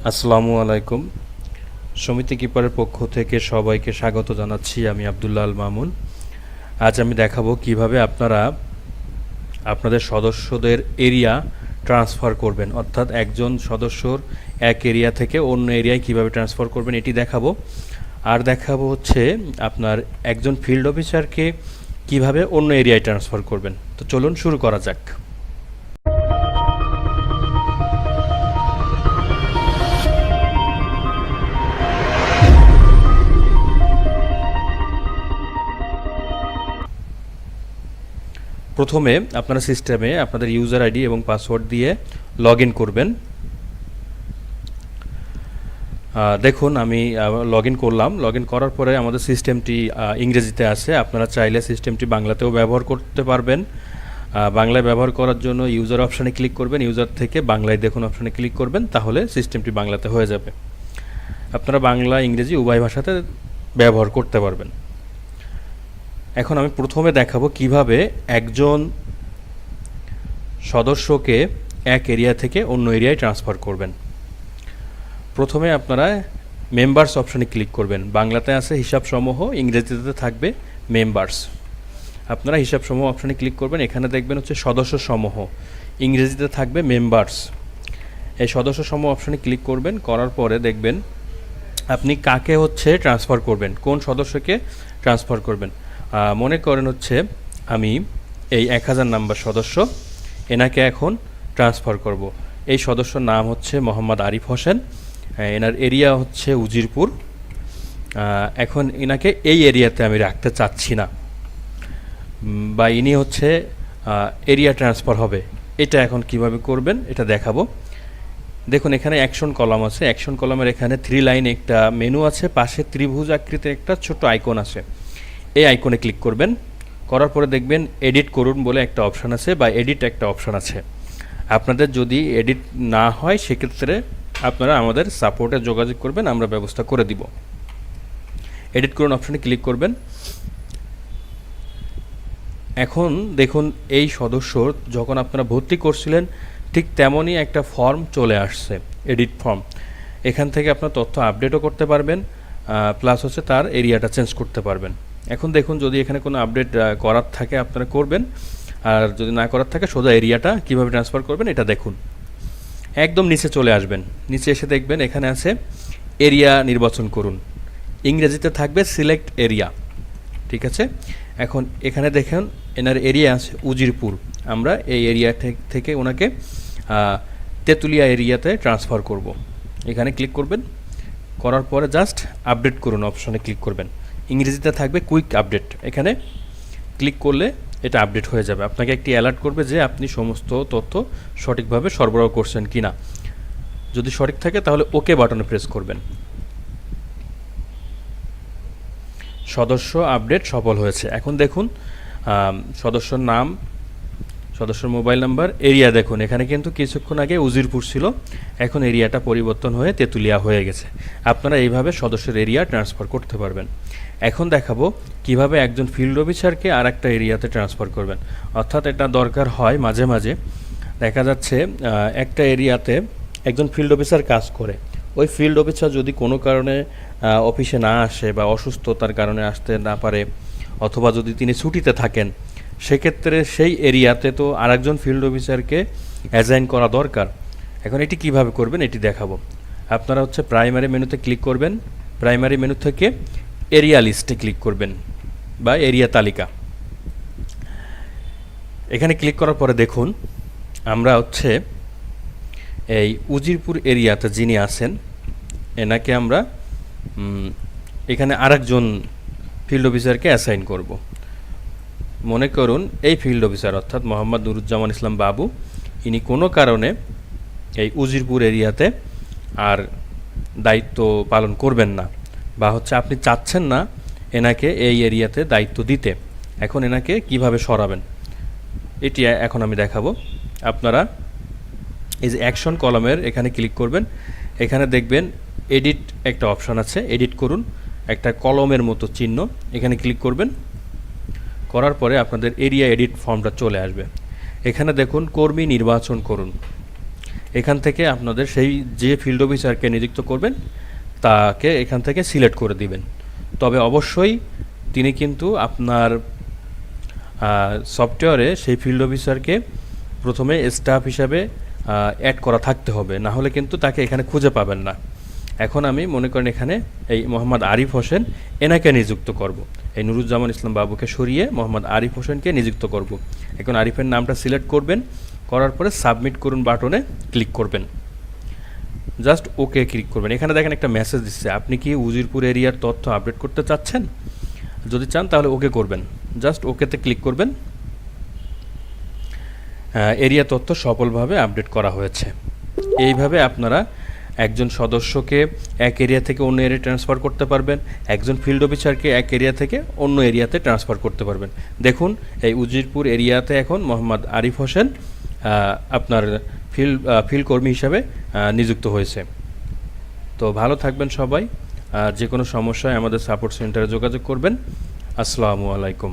আসসালামু আলাইকুম। সমিতি কিপারের পক্ষ থেকে সবাইকে স্বাগত জানাচ্ছি। আমি আব্দুল্লাহ আল মামুন। আজ আমি দেখাবো কিভাবে আপনারা আপনাদের সদস্যদের এরিয়া ট্রান্সফার করবেন, অর্থাৎ একজন সদস্যর এক এরিয়া থেকে অন্য এরিয়ায় কিভাবে ট্রান্সফার করবেন এটি দেখাবো। আর দেখাবো হচ্ছে আপনার একজন ফিল্ড অফিসারকে কিভাবে অন্য এরিয়ায় ট্রান্সফার করবেন। তো চলুন শুরু করা যাক। প্রথমে আপনারা সিস্টেমে আপনাদের ইউজার আইডি এবং পাসওয়ার্ড দিয়ে লগ ইন করবেন। দেখুন আমি লগ ইন করলাম। লগ ইন করার পরে আমাদের সিস্টেমটি ইংরেজিতে আছে। আপনারা চাইলে সিস্টেমটি বাংলাতেও ব্যবহার করতে পারবেন। বাংলায় ব্যবহার করার জন্য ইউজার অপশানে ক্লিক করবেন, ইউজার থেকে বাংলায় দেখুন অপশানে ক্লিক করবেন, তাহলে সিস্টেমটি বাংলাতে হয়ে যাবে। আপনারা বাংলা ইংরেজি উভয় ভাষাতে ব্যবহার করতে পারবেন। এখন আমি প্রথমে দেখাবো কিভাবে একজন সদস্যকে এক এরিয়া থেকে অন্য এরিয়ায় ট্রান্সফার করবেন। প্রথমে আপনারা মেম্বার্স অপশানে ক্লিক করবেন। বাংলাতে আছে হিসাবসমূহ, ইংরেজিতে থাকবে মেম্বার্স। আপনারা হিসাবসমূহ অপশানে ক্লিক করবেন। এখানে দেখবেন হচ্ছে সদস্যসমূহ, ইংরেজিতে থাকবে মেম্বার্স। এই সদস্যসমূহ অপশানে ক্লিক করবেন। করার পরে দেখবেন আপনি কাকে হচ্ছে ট্রান্সফার করবেন, কোন সদস্যকে ট্রান্সফার করবেন। মনে করেন হচ্ছে আমি এই 1000 নাম্বার সদস্য, এনাকে এখন ট্রান্সফার করব। এই সদস্যর নাম হচ্ছে মোহাম্মদ আরিফ হোসেন, এনার এরিয়া হচ্ছে উজিরপুর। এখন এনাকে এই এরিয়াতে আমি রাখতে চাচ্ছি না, বা ইনি হচ্ছে এরিয়া ট্রান্সফার হবে। এটা এখন কিভাবে করবেন এটা দেখাবো। দেখুন এখানে অ্যাকশন কলাম আছে। অ্যাকশন কলামের এখানে 3 লাইন একটা মেনু আছে, পাশে ত্রিভুজ আকৃতির একটা ছোট আইকন আছে। এই আইকনে ক্লিক করবেন। করার পরে দেখবেন এডিট করুন বলে একটা অপশান আছে, বা এডিট একটা অপশান আছে। আপনাদের যদি এডিট না হয় সেক্ষেত্রে আপনারা আমাদের সাপোর্টে যোগাযোগ করবেন, আমরা ব্যবস্থা করে দিব। এডিট করুন অপশানে ক্লিক করবেন। এখন দেখুন এই সদস্যর যখন আপনারা ভর্তি করছিলেন ঠিক তেমনই একটা ফর্ম চলে আসছে, এডিট ফর্ম। এখান থেকে আপনার তথ্য আপডেটও করতে পারবেন, প্লাস হচ্ছে তার এরিয়াটা চেঞ্জ করতে পারবেন। এখন দেখুন যদি এখানে কোনো আপডেট করার থাকে আপনারা করবেন, আর যদি না করার থাকে সোজা এরিয়াটা কীভাবে ট্রান্সফার করবেন এটা দেখুন। একদম নিচে চলে আসবেন। নিচে এসে দেখবেন এখানে আছে এরিয়া নির্বাচন করুন, ইংরেজিতে থাকবে সিলেক্ট এরিয়া। ঠিক আছে, এখন এখানে দেখেন এনার এরিয়া আছে উজিরপুর। আমরা এই এরিয়া থেকে ওনাকে তেঁতুলিয়া এরিয়াতে ট্রান্সফার করব। এখানে ক্লিক করবেন। করার পরে জাস্ট আপডেট করুন অপশনে ক্লিক করবেন। ইংরেজিতে থাকবে কুইক আপডেট। এখানে ক্লিক করলে এটা আপডেট হয়ে যাবে। আপনাকে একটি অ্যালার্ট করবে যে আপনি সমস্ত তথ্য সঠিকভাবে সরবরাহ করছেন কিনা। যদি সঠিক থাকে তাহলে ওকে বাটনে প্রেস করবেন। সদস্য আপডেট সফল হয়েছে। এখন দেখুন সদস্যর নাম, সদস্যর মোবাইল নাম্বার, এরিয়া দেখুন এখানে কিন্তু কিছুক্ষণ আগে উজিরপুর ছিল, এখন এরিয়াটা পরিবর্তন হয়ে তেঁতুলিয়া হয়ে গেছে। আপনারা এইভাবে সদস্যের এরিয়া ট্রান্সফার করতে পারবেন। এখন দেখাবো কিভাবে একজন ফিল্ড অফিসারকে আর একটা এরিয়াতে ট্রান্সফার করবেন। অর্থাৎ এটা দরকার হয় মাঝে মাঝে। দেখা যাচ্ছে একটা এরিয়াতে একজন ফিল্ড অফিসার কাজ করে, ওই ফিল্ড অফিসার যদি কোনো কারণে অফিসে না আসে বা অসুস্থতার কারণে আসতে না পারে, অথবা যদি তিনি ছুটিতে থাকেন, সেক্ষেত্রে সেই এরিয়াতে তো আরেকজন ফিল্ড অফিসারকে অ্যাসাইন করা দরকার। এখন এটি কিভাবে করবেন এটি দেখাবো। আপনারা হচ্ছে প্রাইমারি মেনুতে ক্লিক করবেন। প্রাইমারি মেনু থেকে এরিয়া লিস্টে ক্লিক করবেন বা এরিয়া তালিকা। এখানে ক্লিক করার পরে দেখুন আমরা হচ্ছে এই উজিরপুর এরিয়াতে যিনি আছেন এনাকে আমরা এখানে আরেকজন ফিল্ড অফিসারকে অ্যাসাইন করব। মনে করুন এই ফিল্ড অফিসার অর্থাৎ মোহাম্মদ নুরুজ্জামান ইসলাম বাবু, ইনি কোনো কারণে এই উজিরপুর এরিয়াতে আর দায়িত্ব পালন করবেন না, বা হচ্ছে আপনি চাচ্ছেন না এনাকে এই এরিয়াতে দায়িত্ব দিতে। এখন এনাকে কিভাবে সরাবেন এটি এখন আমি দেখাবো। আপনারা এই যে অ্যাকশন কলামের এখানে ক্লিক করবেন। এখানে দেখবেন এডিট একটা অপশান আছে, এডিট করুন, একটা কলমের মতো চিহ্ন, এখানে ক্লিক করবেন। করার পরে আপনাদের এরিয়া এডিট ফর্মটা চলে আসবে। এখানে দেখুন কর্মী নির্বাচন করুন, এখান থেকে আপনাদের সেই যে ফিল্ড অফিসারকে নিযুক্ত করবেন তাকে এখান থেকে সিলেক্ট করে দিবেন। তবে অবশ্যই তিনি কিন্তু আপনার সফটওয়্যারে সেই ফিল্ড অফিসারকে প্রথমে স্টাফ হিসাবে অ্যাড করা থাকতে হবে, না হলে কিন্তু তাকে এখানে খুঁজে পাবেন না। এখন আমি মনে করেন এখানে এই মোহাম্মদ আরিফ হোসেন এনাকে নিযুক্ত করব। এই নুরুজ্জামান ইসলাম বাবুকে সরিয়ে মোহাম্মদ আরিফ হোসেনকে নিযুক্ত করব। এখন আরিফের নামটা সিলেক্ট করবেন, করার পরে সাবমিট করুন বাটনে ক্লিক করবেন, জাস্ট ওকে ক্লিক করবেন। এখানে দেখেন একটা মেসেজ দিচ্ছে, আপনি কি উজিরপুর এরিয়ার তথ্য আপডেট করতে চাচ্ছেন? যদি চান তাহলে ওকে করবেন, জাস্ট ওকেতে ক্লিক করবেন। এরিয়া তথ্য সফলভাবে আপডেট করা হয়েছে। এইভাবে আপনারা একজন সদস্যকে এক এরিয়া থেকে অন্য এরিয়া ট্রান্সফার করতে পারবেন, একজন ফিল্ড অফিসারকে এক এরিয়া থেকে অন্য এরিয়াতে ট্রান্সফার করতে পারবেন। দেখুন এই উজিরপুর এরিয়াতে এখন মোহাম্মদ আরিফ হোসেন আপনার ফিল্ড কর্মী হিসাবে নিযুক্ত হয়েছে। তো ভালো থাকবেন সবাই, যে কোনো সমস্যায় আমাদের সাপোর্ট সেন্টারে যোগাযোগ করবেন। আসসালামু আলাইকুম।